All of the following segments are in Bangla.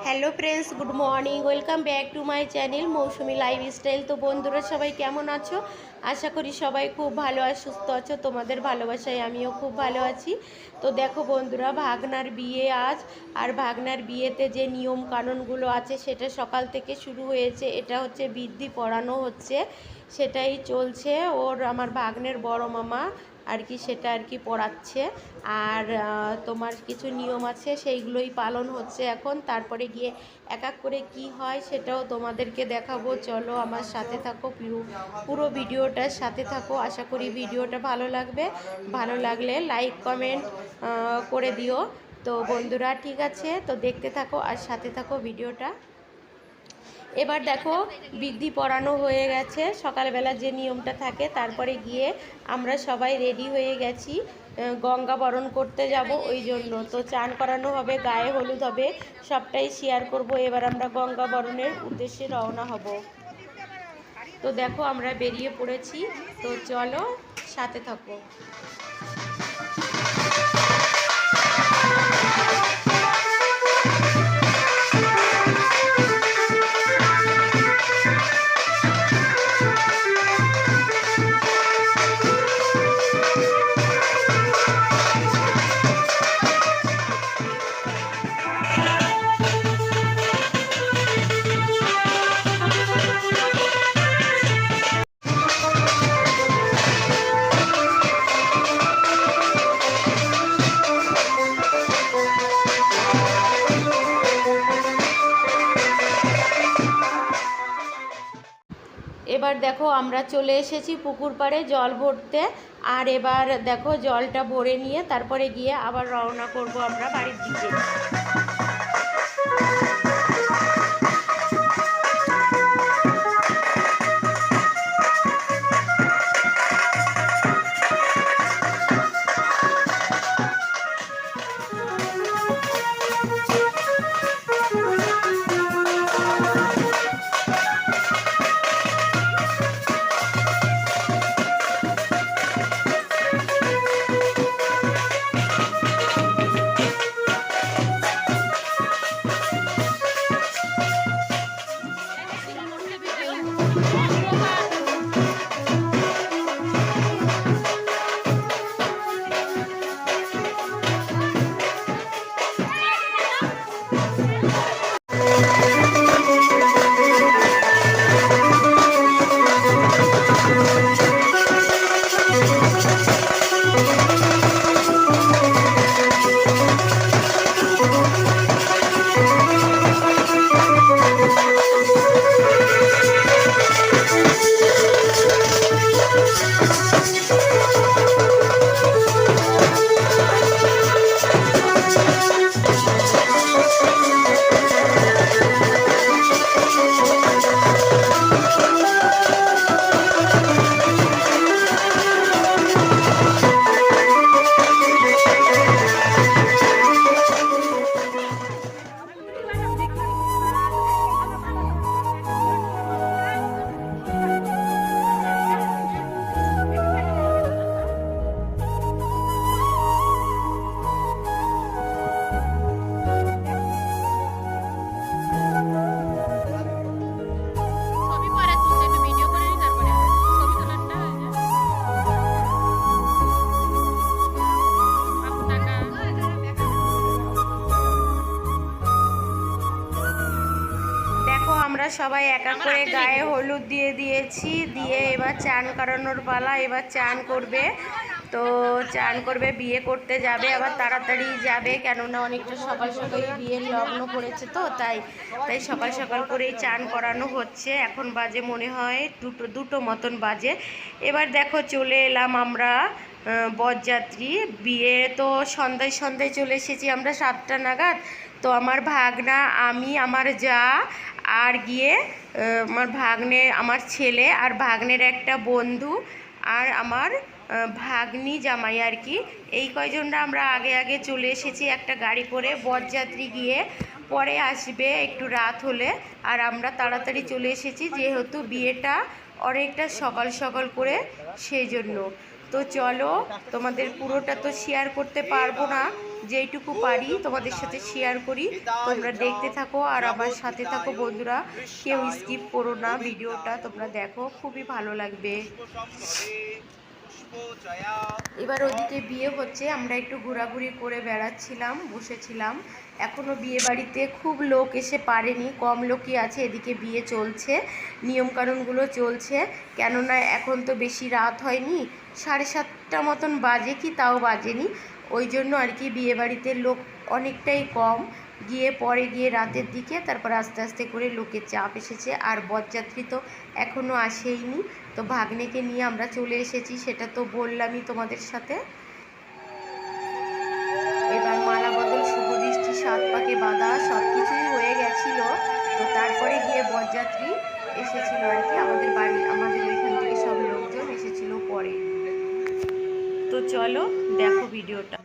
Hello friends, good morning. Welcome back to my channel Mousumi lifestyle. তো বন্ধুরা সবাই কেমন আছো? আশা করি সবাই খুব ভালো আর সুস্থ আছো। তোমাদের ভালোবাসায় আমিও খুব ভালো আছি। তো দেখো বন্ধুরা, ভাগনার বিয়ে আজ, আর ভাগনার বিয়েতে যে নিয়ম কানুনগুলো আছে সেটা সকাল থেকে শুরু হয়েছে। এটা হচ্ছে বৃদ্ধি পড়ানো হচ্ছে, সেটাই চলছে। আমার ভাগ্নের বড় মামা আর কি সেটা আর কি পড়াচ্ছে। আর তোমার কিছু নিয়ম আছে সেইগুলোই পালন হচ্ছে এখন। তারপরে গিয়ে এক এক করে কি হয় সেটাও তোমাদেরকে দেখাবো। চলো আমার সাথে থাকো, পুরো ভিডিওটার সাথে থাকো। আশা করি ভিডিওটা ভালো লাগবে। ভালো লাগলে লাইক কমেন্ট করে দিও। তো বন্ধুরা ঠিক আছে, তো দেখতে থাকো আর সাথে থাকো ভিডিওটা। এবার দেখো, বৃদ্ধি পড়ানো হয়ে গেছে, সকালবেলা যে নিয়মটা থাকে। তারপরে গিয়ে আমরা সবাই রেডি হয়ে গেছি, গঙ্গা বরণ করতে যাব ওই জন্য। তো চান করানো হবে, গায়ে হলুদ হবে, সবটাই শেয়ার করব। এবার আমরা গঙ্গা বরণের উদ্দেশ্যে রওনা হব। তো দেখো আমরা বেরিয়ে পড়েছি, তো চলো সাথে থাকো। এবার দেখো আমরা চলে এসেছি পুকুর পাড়ে জল ভরতে। আর এবার দেখো জলটা ভরে নিয়ে তারপরে গিয়ে আবার রওনা করব আমরা বাড়ির দিকে। আমরা সবাই এক এক করে গায়ে হলুদ দিয়ে দিয়েছি, দিয়ে এবার চান করানোর পালা। এবার চান করবে, তো চান করবে, বিয়ে করতে যাবে, আবার তাড়াতাড়ি যাবে, কেননা অনেকটা সকাল সকালই বিয়ের লগ্ন পড়েছে। তো তাই সকাল সকাল করেই চান করানো হচ্ছে। এখন বাজে মনে হয় দুটো মতন বাজে। এবার দেখো চলে এলাম আমরা বরযাত্রী। বিয়ে তো সন্ধ্যায় চলে এসেছি আমরা 7টা নাগাদ। তো আমার ভাগনা, আমি, আমার যা, আর গিয়ে আমার ভাগ্নে, আমার ছেলে আর ভাগ্নের একটা বন্ধু, আর আমার ভাগ্নি জামাই আর কি, এই কয়জনরা আমরা আগে চলে এসেছি একটা গাড়ি করে। বরযাত্রী গিয়ে পরে আসবে একটু রাত হলে, আর আমরা তাড়াতাড়ি চলে এসেছি যেহেতু বিয়েটা অনেকটা সকাল করে, সেই জন্য। তো চলো, তোমাদের পুরোটা তো শেয়ার করতে পারবো না, যেইটুকু পারি তোমাদের সাথে শেয়ার করি। তোমরা দেখতে থাকো আর আমার সাথে থাকো বন্ধুরা, কেউ স্কিপ করো না, ভিডিওটা তোমরা দেখো, খুবই ভালো লাগবে। এবার ওদিকে বিয়ে হচ্ছে, আমরা একটু ঘোরাঘুরি করে বেড়াচ্ছিলাম, বসেছিলাম। এখনও বিয়ে বাড়িতে খুব লোক এসে পারেনি, কম লোকই আছে। এদিকে বিয়ে চলছে, নিয়মকানুনগুলো চলছে, কেননা এখন তো বেশি রাত হয়নি, 7:30 মতন বাজে কি তাও বাজেনি, ওই জন্য আর কি বিয়ে বাড়িতে লোক অনেকটাই কম। পরে গিয়ে রাতের দিকে তারপর আস্তে আস্তে করে লোকের চাপ এসেছে। আর বরযাত্রী তো এখনও আসেইনি, তো ভাগ্নেকে নিয়ে আমরা চলে এসেছি, সেটা তো বললামই তোমাদের সাথে। এবার মালা বদল, শুভদৃষ্টি, 7 পাকে বাঁধা সব কিছুই হয়ে গেছিল। তো তারপরে গিয়ে বরযাত্রী এসেছিল আর কি, আমাদের বাড়ি, আমাদের ওইখান থেকে সব লোকজন এসেছিল পরে। তো চলো দেখো ভিডিওটা।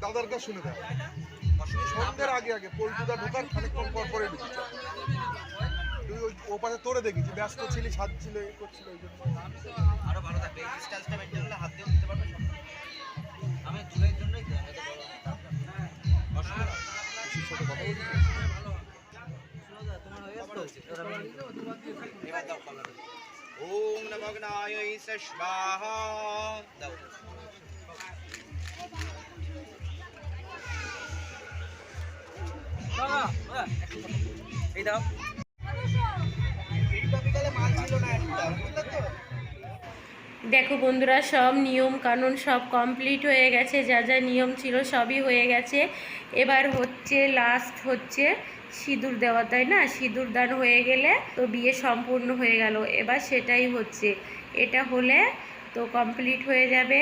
দাদার কাছে শুনে দেয় সন্ধ্যের আগে আগে পল্টুদা ঢোকার খানিকক্ষণ পর পরে ঢুকছে। তুই ওই ও পাশে তোরে দেখেছি, ব্যস্ত ছিলি, সাজছিল, এ করছিল, ওই জন্য আরো ভালো থাকবে। এই স্টাইলটা মেইনটেইন করলে হাত দিয়ে দিতে পারবে সব। আমি জুলাইয়ের জন্যই তো অসুবিধা খুশির সাথে কথা বলছি। তোমার হয়ে গেছে তো এবার দাও কলার। ওম নমো অগ্নায় স্বাহা দাও। এই দাও। এইটা বিকালে মাল ছিল না একটা, বুঝলে তো? দেখো বন্ধুরা, সব নিয়ম কানুন সব কমপ্লিট হয়ে গেছে, যা যা নিয়ম ছিল সবই হয়ে গেছে। এবার হচ্ছে লাস্ট হচ্ছে সিঁদুর দেওয়া, তাই না? সিঁদুর দান হয়ে গেলে তো বিয়ে সম্পূর্ণ হয়ে গেল। এবার সেটাই হচ্ছে, এটা হলে তো কমপ্লিট হয়ে যাবে।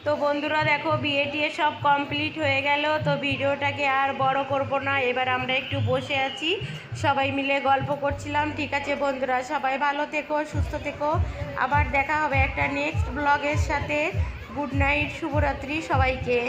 তো বন্ধুরা দেখো বিয়ে টিয়ে সব কমপ্লিট হয়ে গেল। তো ভিডিওটাকে আর বড় করব না, এবার আমরা একটু বসে আছি, সবাই মিলে গল্প করছিলাম। ঠিক আছে বন্ধুরা, সবাই ভালো থেকো, সুস্থ থেকো, আবার দেখা হবে একটা নেক্সট ব্লগের সাথে। গুড নাইট, শুভরাত্রি সবাইকে।